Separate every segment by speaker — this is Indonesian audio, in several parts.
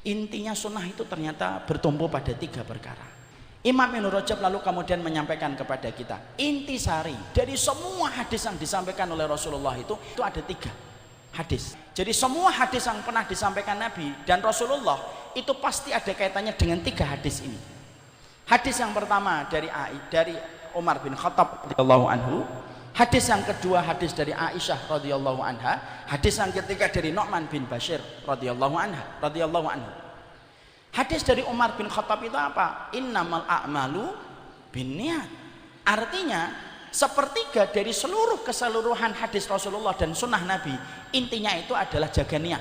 Speaker 1: Intinya sunnah itu ternyata bertumpu pada 3 perkara. Imam Ibnu Rajab lalu kemudian menyampaikan kepada kita, intisari dari semua hadis yang disampaikan oleh Rasulullah itu ada 3 hadis. Jadi semua hadis yang pernah disampaikan Nabi dan Rasulullah itu pasti ada kaitannya dengan 3 hadis ini. Hadis yang pertama dari Umar bin Khattab radhiyallahu anhu, hadis yang kedua hadis dari Aisyah radhiyallahu anha, hadis yang ketiga dari Nu'man bin Bashir radhiyallahu anhu. Hadis dari Umar bin Khattab itu apa? Innamal a'malu binniyat. Artinya sepertiga dari seluruh keseluruhan hadis Rasulullah dan sunnah Nabi, intinya itu adalah jaga niat.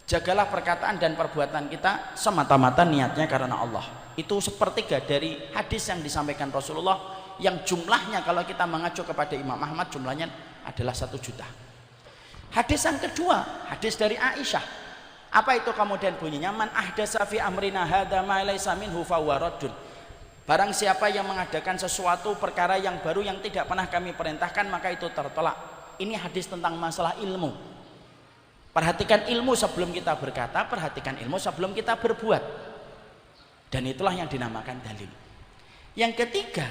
Speaker 1: Jagalah perkataan dan perbuatan kita semata-mata niatnya karena Allah. Itu sepertiga dari hadis yang disampaikan Rasulullah, yang jumlahnya kalau kita mengacu kepada Imam Ahmad jumlahnya adalah 1 juta. Hadis yang kedua, hadis dari Aisyah. Apa itu kemudian bunyinya? Man ahdasa fi amrina hadza ma laysa minhu fahuwa raddun. Barang siapa yang mengadakan sesuatu perkara yang baru yang tidak pernah kami perintahkan, maka itu tertolak. Ini hadis tentang masalah ilmu. Perhatikan ilmu sebelum kita berkata, perhatikan ilmu sebelum kita berbuat. Dan itulah yang dinamakan dalil. Yang ketiga,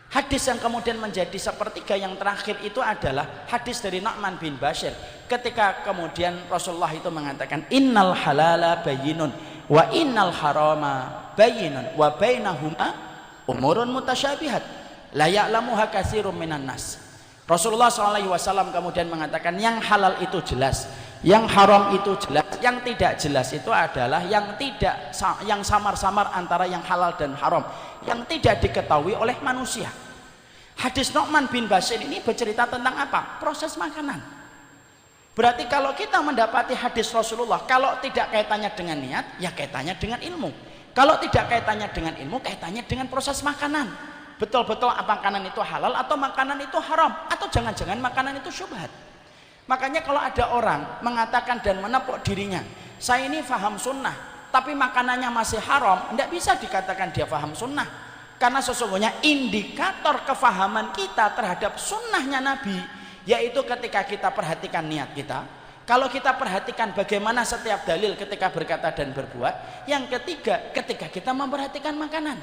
Speaker 1: hadis yang kemudian menjadi sepertiga yang terakhir itu adalah hadis dari Nu'man bin Bashir, ketika kemudian Rasulullah itu mengatakan innal halala bayyinun wa innal harama bayyinun wa bainahuma umurun mutasyabihat la ya'lamuha katsirun minan nas. Rasulullah SAW kemudian mengatakan yang halal itu jelas, yang haram itu jelas, yang tidak jelas itu adalah yang samar-samar antara yang halal dan haram, yang tidak diketahui oleh manusia. Hadis Nu'man bin Bashir ini bercerita tentang apa? Proses makanan. Berarti kalau kita mendapati hadis Rasulullah, kalau tidak kaitannya dengan niat, ya kaitannya dengan ilmu. Kalau tidak kaitannya dengan ilmu, kaitannya dengan proses makanan. Betul-betul makanan itu halal atau makanan itu haram, atau jangan-jangan makanan itu syubhat. Makanya kalau ada orang mengatakan dan menepuk dirinya, saya ini faham sunnah tapi makanannya masih haram, tidak bisa dikatakan dia faham sunnah. Karena sesungguhnya indikator kefahaman kita terhadap sunnahnya Nabi, yaitu ketika kita perhatikan niat kita, kalau kita perhatikan bagaimana setiap dalil ketika berkata dan berbuat. Yang ketiga, ketika kita memperhatikan makanan.